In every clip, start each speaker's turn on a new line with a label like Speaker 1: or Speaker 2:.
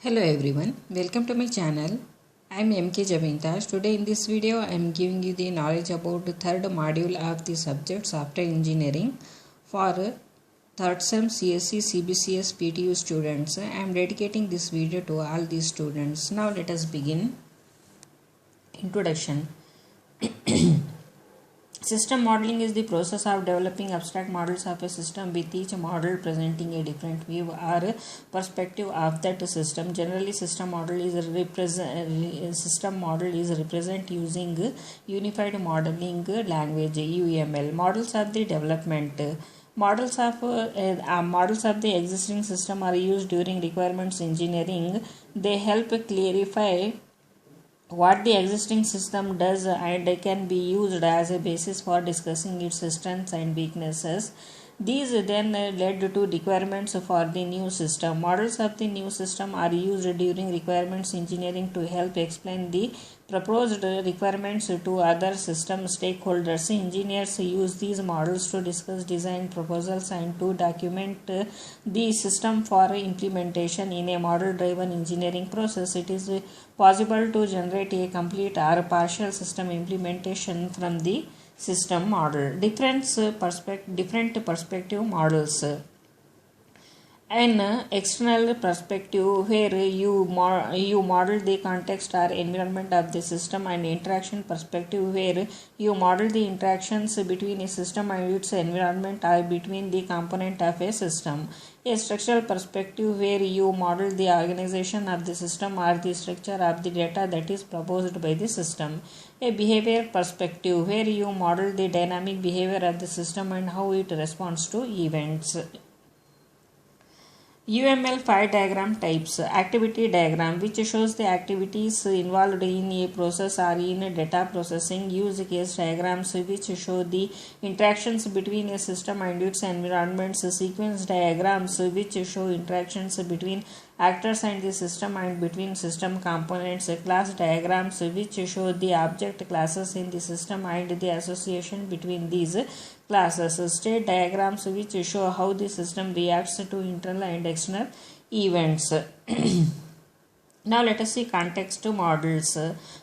Speaker 1: Hello everyone, welcome to my channel. I am MK Javintas. Today in this video I am giving you the knowledge about the third module of the subject software engineering for third sem CSC CBCS PTU students. I am dedicating this video to all these students. Now let us begin. Introduction. System modeling is the process of developing abstract models of a system, with each model presenting a different view or perspective of that system. Generally, system model is represent using Unified Modeling Language (UML). Models of the development. Models of the existing system are used during requirements engineering. They help clarify what the existing system does and can be used as a basis for discussing its strengths and weaknesses. These then led to requirements for the new system. Models of the new system are used during requirements engineering to help explain the proposed requirements to other system stakeholders. Engineers use these models to discuss design proposals and to document the system for implementation. In a model-driven engineering process, it is possible to generate a complete or partial system implementation from the system model. Different perspective models. An external perspective, where you model the context or environment of the system, and interaction perspective, where you model the interactions between a system and its environment or between the component of a system. A structural perspective, where you model the organization of the system or the structure of the data that is proposed by the system. A behavior perspective, where you model the dynamic behavior of the system and how it responds to events. UML 5 diagram types. Activity diagram, which shows the activities involved in a process or in data processing. Use case diagrams, which show the interactions between a system and its environments. Sequence diagrams, which show interactions between actors and the system and between system components. Class diagrams, which show the object classes in the system and the association between these classes. State diagrams, which show how the system reacts to internal and external events. Now let us see context models.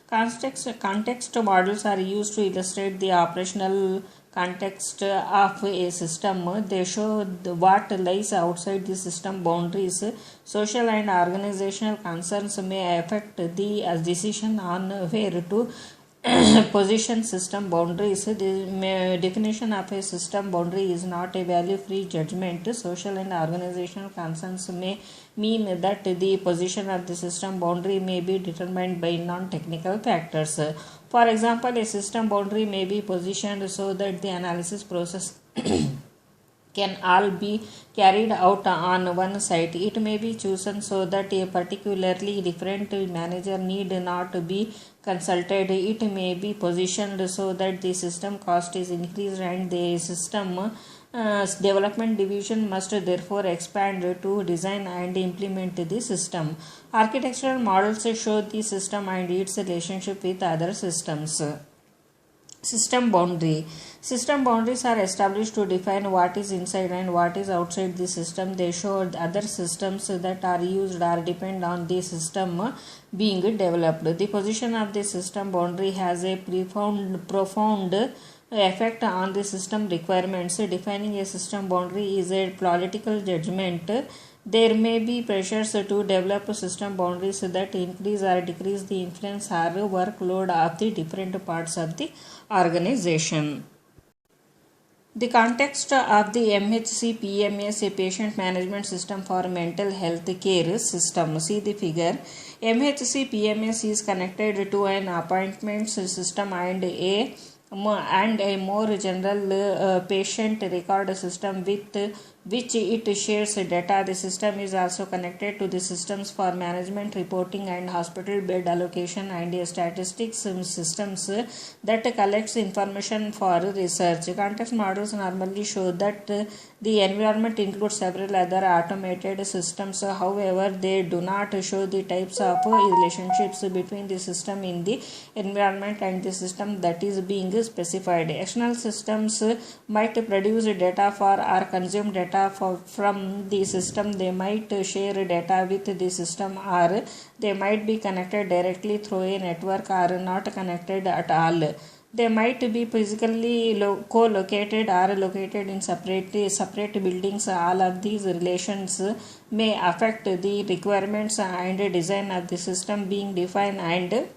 Speaker 1: Context models are used to illustrate the operational context of a system. They show what lies outside the system boundaries. Social and organizational concerns may affect the decision on where to position system boundaries. The definition of a system boundary is not a value-free judgment. Social and organizational concerns may mean that the position of the system boundary may be determined by non-technical factors. For example, a system boundary may be positioned so that the analysis process can all be carried out on one site. It may be chosen so that a particularly different manager need not be consulted. It may be positioned so that the system cost is increased and the system development division must therefore expand to design and implement the system. Architectural models show the system and its relationship with other systems. System boundary. System boundaries are established to define what is inside and what is outside the system. They show other systems that are used or depend on the system being developed. The position of the system boundary has a profound effect on the system requirements. Defining a system boundary is a political judgment. There may be pressures to develop system boundaries that increase or decrease the influence or workload of the different parts of the organization. The context of the MHC PMS, a patient management system for mental health care system. See the figure. MHC PMS is connected to an appointment system and a more general patient record system with which it shares data. The system is also connected to the systems for management reporting and hospital bed allocation and statistics systems that collects information for research. Context models normally show that the environment includes several other automated systems. However, they do not show the types of relationships between the system in the environment and the system that is being specified. External systems might produce data for or consume data data from the system. They might share data with the system, or they might be connected directly through a network or not connected at all. They might be physically co-located or located in separate buildings. All of these relations may affect the requirements and design of the system being defined and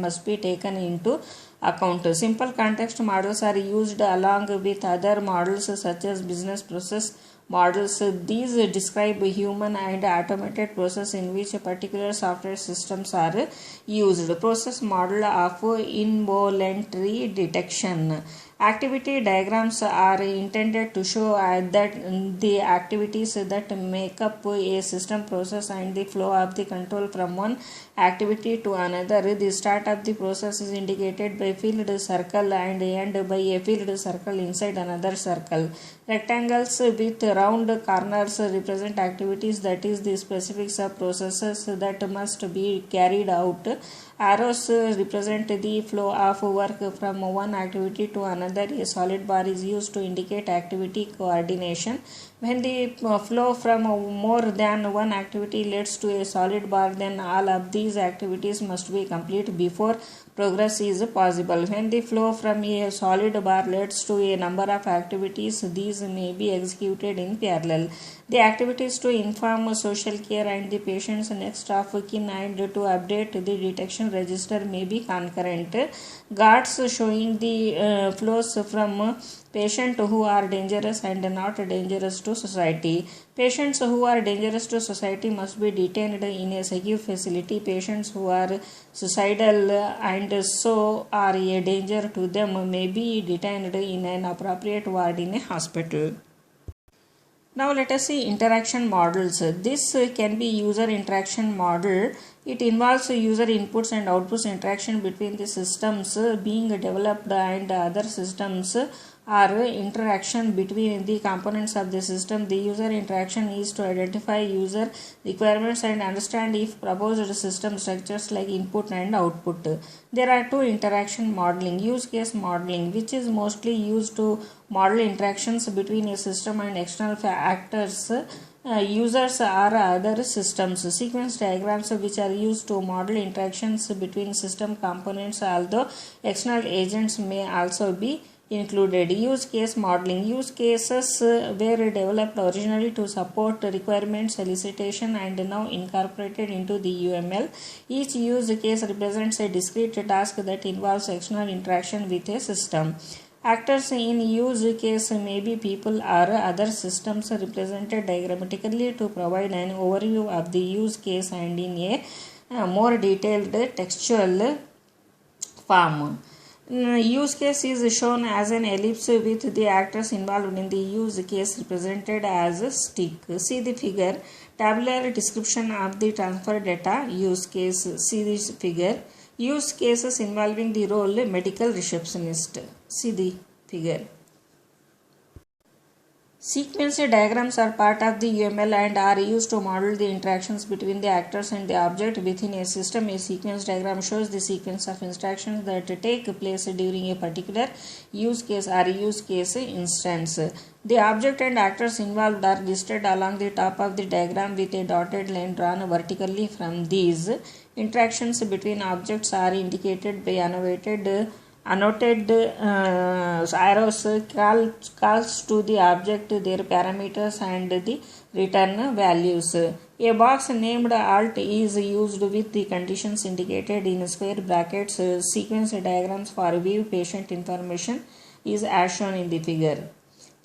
Speaker 1: must be taken into account. Simple context models are used along with other models such as business process models. These describe human and automated process in which particular software systems are used. Process model of involuntary detection. Activity diagrams are intended to show that the activities that make up a system process and the flow of the control from one activity to another. The start of the process is indicated by filled circle and end by a filled circle inside another circle. Rectangles with round corners represent activities, that is, the specific sub-processes that must be carried out. Arrows represent the flow of work from one activity to another. A solid bar is used to indicate activity coordination. When the flow from more than one activity leads to a solid bar, then all of these activities must be complete before progress is possible. When the flow from a solid bar leads to a number of activities, these may be executed in parallel. The activities to inform social care and the patient's next of kin and to update the detection register may be concurrent. Guards showing the flows from patients who are dangerous and not dangerous to society. Patients who are dangerous to society must be detained in a secure facility. Patients who are suicidal and so are a danger to them may be detained in an appropriate ward in a hospital. Now let us see interaction models. This can be user interaction model. It involves user inputs and outputs interaction between the systems being developed and other systems, or interaction between the components of the system. The user interaction is to identify user requirements and understand if proposed system structures like input and output. There are two interaction modeling. Use case modeling, which is mostly used to model interactions between a system and external actors, users or other systems. Sequence diagrams, which are used to model interactions between system components, although external agents may also be included. Use case modeling. Use cases were developed originally to support requirements elicitation and now incorporated into the UML. Each use case represents a discrete task that involves external interaction with a system. Actors in use case may be people or other systems represented diagrammatically to provide an overview of the use case and in a more detailed textual form. Use case is shown as an ellipse with the actors involved in the use case represented as a stick. See the figure. Tabular description of the transfer data use case. See this figure. Use cases involving the role medical receptionist. See the figure. Sequence diagrams are part of the UML and are used to model the interactions between the actors and the object within a system. A sequence diagram shows the sequence of instructions that take place during a particular use case or use case instance. The object and actors involved are listed along the top of the diagram with a dotted line drawn vertically from these. Interactions between objects are indicated by annotated arrows. Calls to the object, their parameters and the return values. A box named alt is used with the conditions indicated in square brackets. Sequence diagrams for view patient information is as shown in the figure.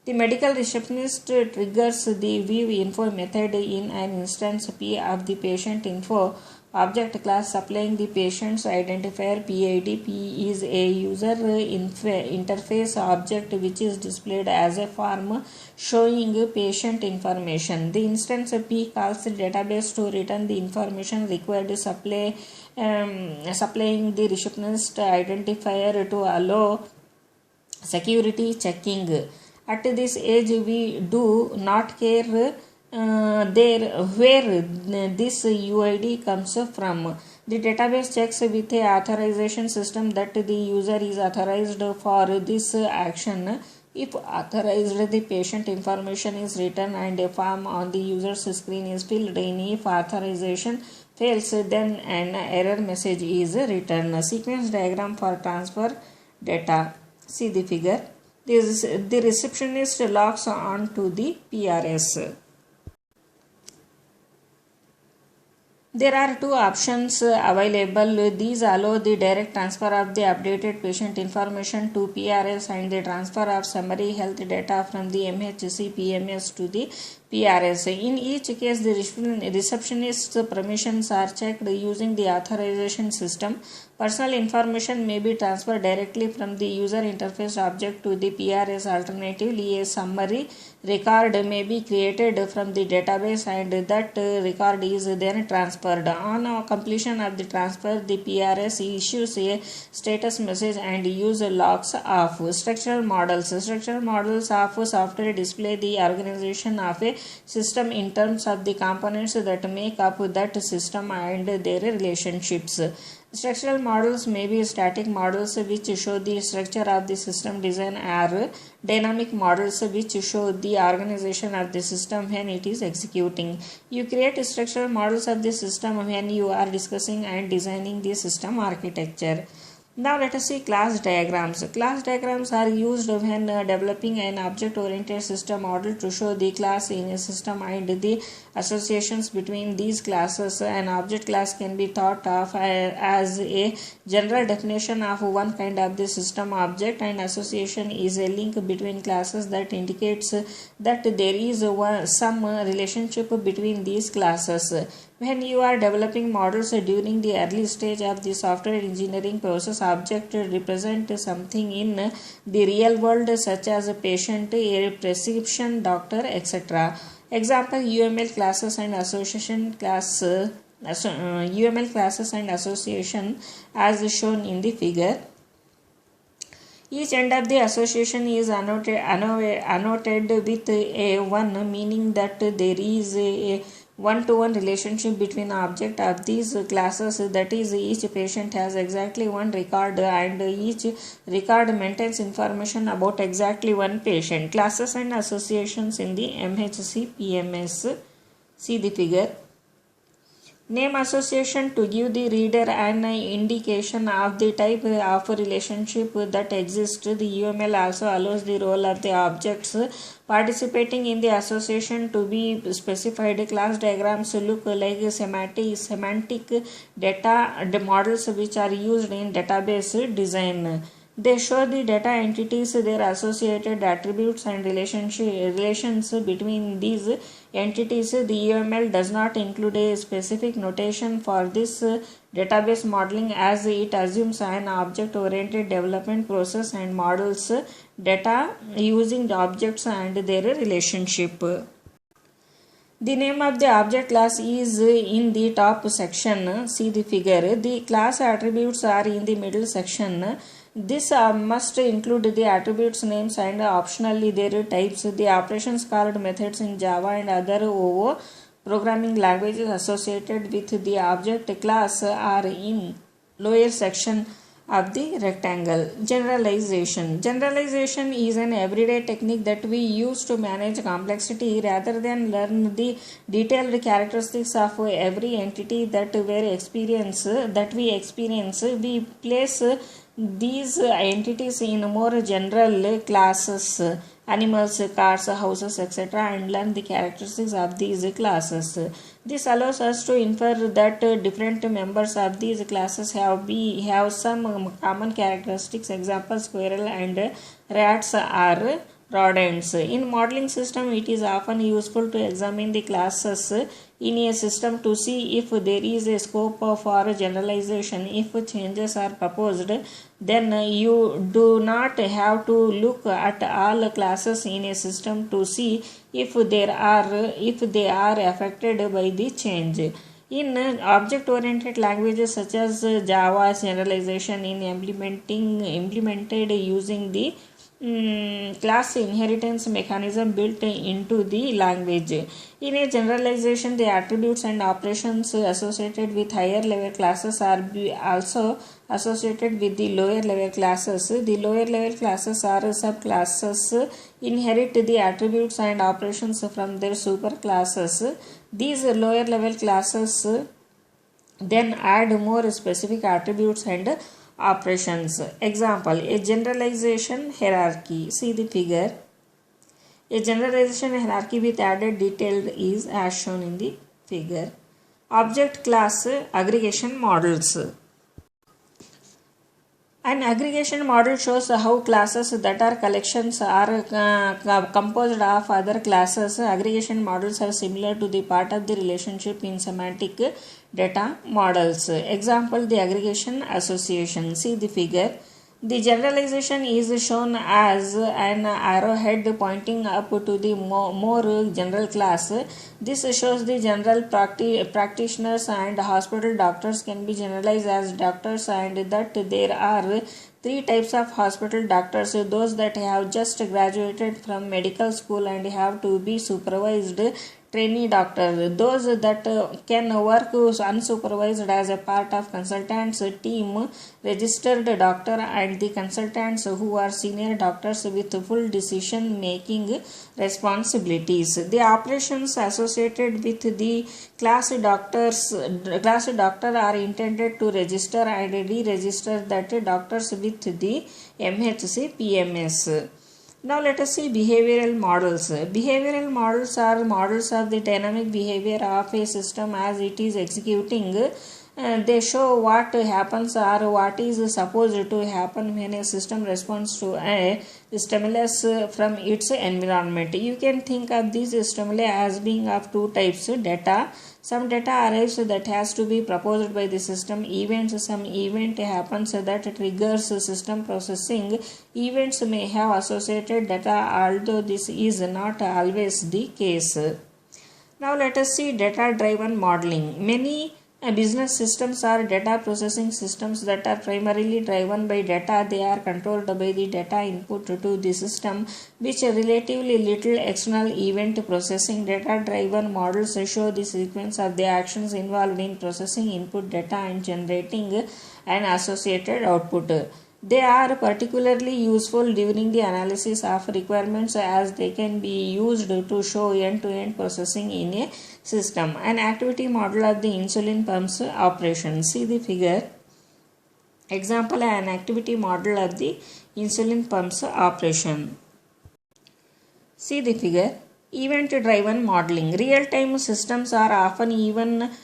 Speaker 1: The medical receptionist triggers the view info method in an instance P of the patient info object class supplying the patient's identifier PID. P is a user interface object which is displayed as a form showing patient information. The instance P calls the database to return the information required, supplying the receptionist identifier to allow security checking. At this age, we do not care where this UID comes from. The database checks with a authorization system that the user is authorized for this action. If authorized, the patient information is written and a form on the user's screen is filled in. If authorization fails, then an error message is written. A sequence diagram for transfer data. See the figure. The receptionist logs on to the PRS. There are two options available. These allow the direct transfer of the updated patient information to PRS and the transfer of summary health data from the MHC PMS to the PRS. In each case, the receptionist's permissions are checked using the authorization system. Personal information may be transferred directly from the user interface object to the PRS. Alternatively, a summary record may be created from the database and that record is then transferred. On completion of the transfer, the PRS issues a status message and user logs off. Structural models. Structural models of software display the organization of a system in terms of the components that make up that system and their relationships. Structural models may be static models which show the structure of the system design, or dynamic models which show the organization of the system when it is executing. You create structural models of the system when you are discussing and designing the system architecture. Now let us see class diagrams. Class diagrams are used when developing an object-oriented system model to show the class in a system and the associations between these classes. An object class can be thought of as a general definition of one kind of the system object, and association is a link between classes that indicates that there is some relationship between these classes. When you are developing models during the early stage of the software engineering process, object represent something in the real world such as a patient, a prescription, doctor, etc. Example: UML classes and association class. UML classes and association as shown in the figure. Each end of the association is annotated with a 1, meaning that there is a one-to-one relationship between object of these classes, that is, each patient has exactly one record and each record maintains information about exactly one patient. Classes and associations in the MHC PMS. See the figure. Name association to give the reader an indication of the type of relationship that exists. The UML also allows the role of the objects participating in the association to be specified. Class diagrams look like semantic data models which are used in database design. They show the data entities, their associated attributes and relations between these entities. The UML does not include a specific notation for this database modeling, as it assumes an object-oriented development process and models data using the objects and their relationship. The name of the object class is in the top section. See the figure. The class attributes are in the middle section. This must include the attributes names and optionally their types. The operations called methods in Java and other OO programming languages associated with the object class are in lower section of the rectangle. Generalization. Generalization is an everyday technique that we use to manage complexity rather than learn the detailed characteristics of every entity that we experience. We place these entities in more general classes, animals, cars, houses, etc., and learn the characteristics of these classes. This allows us to infer that different members of these classes have some common characteristics. Example: squirrel and rats are rodents. In modeling system, it is often useful to examine the classes in a system to see if there is a scope for generalization. If changes are proposed, then you do not have to look at all classes in a system to see if they are affected by the change. In object-oriented languages such as Java, generalization is implemented using the class inheritance mechanism built into the language. In a generalization, the attributes and operations associated with higher level classes are also associated with the lower level classes. The lower level classes are subclasses inherit the attributes and operations from their superclasses. These lower level classes then add more specific attributes and operations. Example, a generalization hierarchy. See the figure. A generalization hierarchy with added detail is as shown in the figure. Object class aggregation models. An aggregation model shows how classes that are collections are composed of other classes. Aggregation models are similar to the part of the relationship in semantic data models. Example, the aggregation association. See the figure. The generalization is shown as an arrowhead pointing up to the more general class. This shows the general practitioners and hospital doctors can be generalized as doctors, and that there are three types of hospital doctors: those that have just graduated from medical school and have to be supervised trainee doctor, those that can work unsupervised as a part of consultants team, registered doctor, and the consultants who are senior doctors with full decision making responsibilities. The operations associated with the class doctor are intended to register and re-register that doctors with the MHC PMS. Now let us see behavioral models. Behavioral models are models of the dynamic behavior of a system as it is executing. They show what happens or what is supposed to happen when a system responds to a stimulus from its environment. You can think of these stimuli as being of two types: data. Some data arrives that has to be proposed by the system. Events, some event happens that triggers system processing. Events may have associated data, although this is not always the case. Now let us see data-driven modeling. Many business systems are data processing systems that are primarily driven by data. They are controlled by the data input to the system, which relatively little external event processing. Data-driven models show the sequence of the actions involved in processing input data and generating an associated output. They are particularly useful during the analysis of requirements as they can be used to show end-to-end processing in a system. An activity model of the insulin pumps operation. See the figure. Example, an activity model of the insulin pumps operation. See the figure. Event-driven modeling. Real-time systems are often event-driven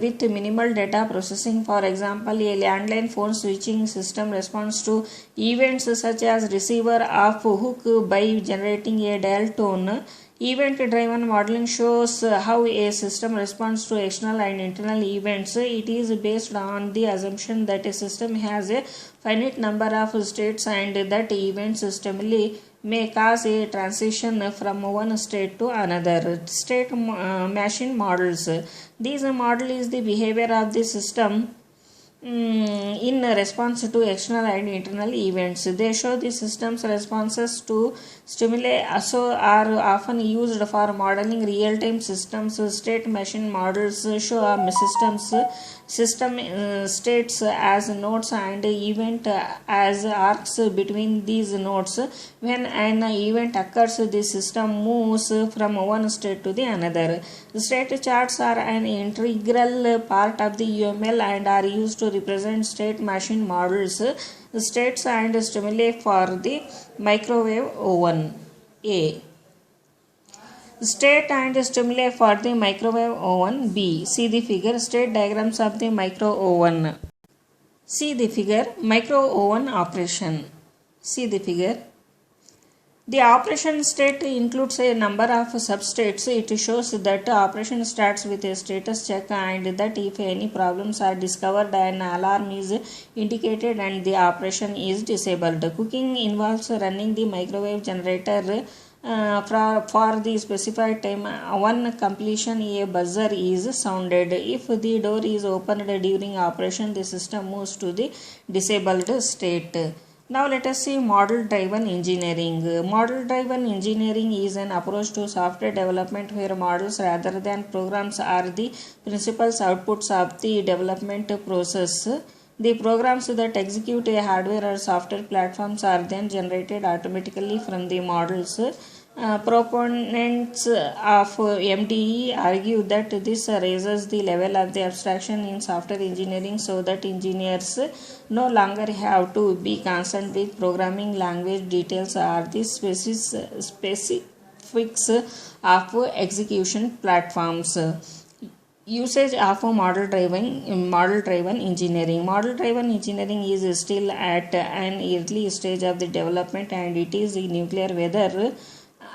Speaker 1: with minimal data processing. For example, a landline phone switching system responds to events such as receiver off hook by generating a dial tone. Event-driven modeling shows how a system responds to external and internal events. It is based on the assumption that a system has a finite number of states and that events stimuli may cause a transition from one state to another. State machine models. This model is the behavior of the system in response to external and internal events. They show the system's responses to stimuli, also are often used for modeling real-time systems. State machine models show system states as nodes and event as arcs between these nodes. When an event occurs, the system moves from one state to the another. State charts are an integral part of the UML and are used to represent state machine models. States and stimuli for the microwave oven. A. State and stimuli for the microwave oven. B. See the figure. State diagrams of the micro oven. See the figure. Micro oven operation. See the figure. The operation state includes a number of substates. It shows that the operation starts with a status check and that if any problems are discovered, an alarm is indicated and the operation is disabled. Cooking involves running the microwave generator for the specified time. On completion, a buzzer is sounded. If the door is opened during operation, the system moves to the disabled state. Now let us see model driven engineering. Model driven engineering is an approach to software development where models rather than programs are the principal outputs of the development process. The programs that execute a hardware or software platforms are then generated automatically from the models. Proponents of MDE argue that this raises the level of the abstraction in software engineering so that engineers no longer have to be concerned with programming language details or the specifics of execution platforms. Usage of model driven engineering. Model driven engineering is still at an early stage of the development, and it is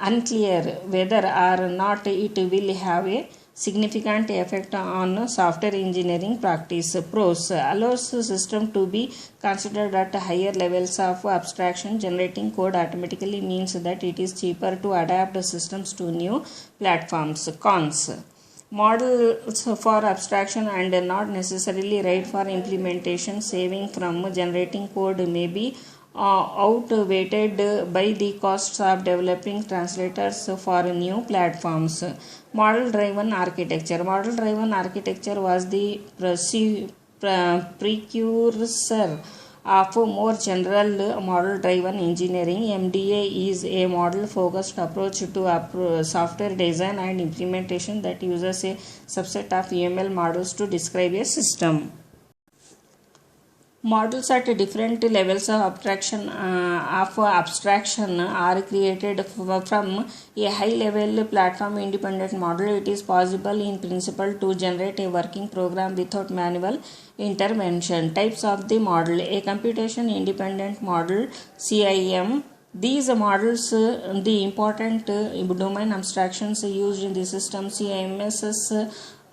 Speaker 1: unclear whether or not it will have a significant effect on software engineering practice. Pros: allows the system to be considered at higher levels of abstraction. Generating code automatically means that it is cheaper to adapt systems to new platforms. Cons: models for abstraction and not necessarily right for implementation. Saving from generating code may be outweighed by the costs of developing translators for new platforms. Model driven architecture. Model driven architecture was the precursor of more general model driven engineering. MDA is a model focused approach to software design and implementation that uses a subset of UML models to describe a system. Models at different levels of abstraction are created from a high-level platform-independent model. It is possible in principle to generate a working program without manual intervention. Types of the model: a computation-independent model (CIM). These models, the important domain abstractions used in the system. CIMSs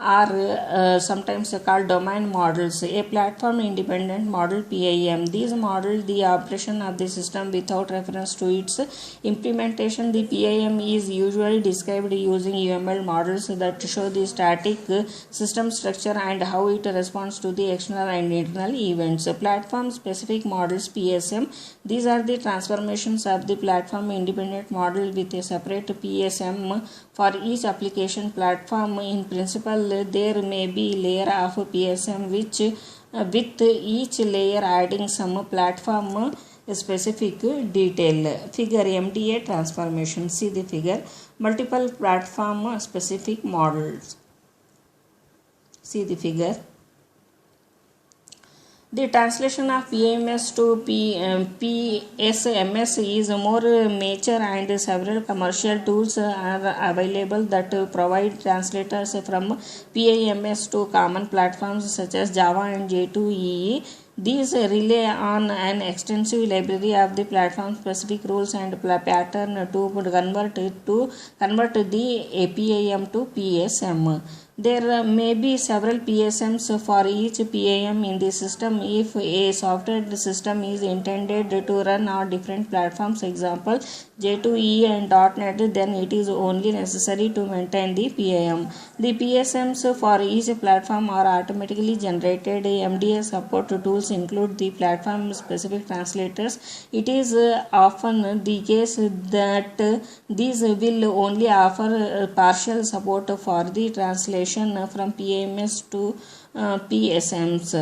Speaker 1: are sometimes called domain models. A platform independent model (PIM). These model the operation of the system without reference to its implementation. The PIM is usually described using UML models that show the static system structure and how it responds to the external and internal events. Platform specific models (PSM). These are the transformations of the platform independent model with a separate PSM for each application platform. In principle, there may be layer of PSM with each layer adding some platform specific detail. Figure: MDA transformation. See the figure. Multiple platform specific models. See the figure. The translation of PMS to PSMS is more mature, and several commercial tools are available that provide translators from PMS to common platforms such as Java and J2EE. These rely on an extensive library of the platform-specific rules and pattern to convert the PIM to PSM. There may be several PSMs for each PIM in the system if a software system is intended to run on different platforms, example J2EE and .NET, then it is only necessary to maintain the PIM. The PSMs for each platform are automatically generated. MDA support tools include the platform-specific translators. It is often the case that these will only offer partial support for the translation from PMS to PSMs.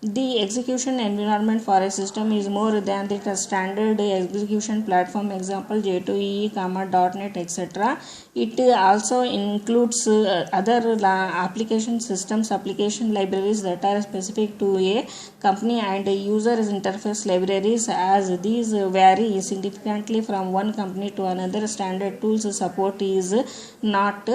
Speaker 1: The execution environment for a system is more than the standard execution platform, example J2EE, .NET, etc. It also includes other application systems, application libraries that are specific to a company, and user interface libraries, as these vary significantly from one company to another. Standard tools support is not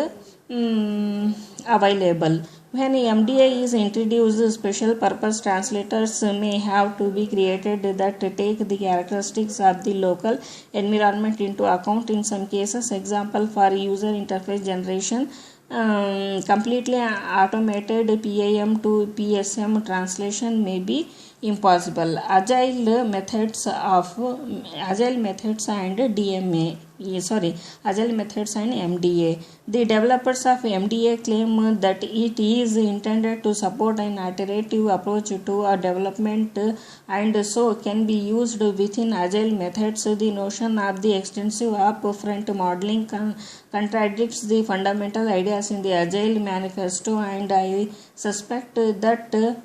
Speaker 1: available. When MDA is introduced, special purpose translators may have to be created that take the characteristics of the local environment into account. In some cases, example for user interface generation, completely automated PIM to PSM translation may be impossible. Agile methods and agile methods and MDA. The developers of MDA claim that it is intended to support an iterative approach to a development and so can be used within agile methods. The notion of the extensive upfront modeling contradicts the fundamental ideas in the agile manifesto, and I suspect that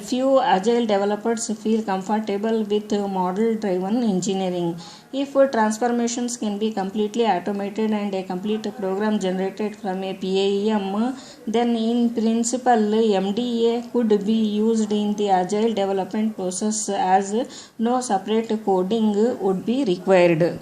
Speaker 1: few agile developers feel comfortable with model driven engineering. If transformations can be completely automated and a complete program generated from a PAM, then in principle MDA could be used in the agile development process as no separate coding would be required.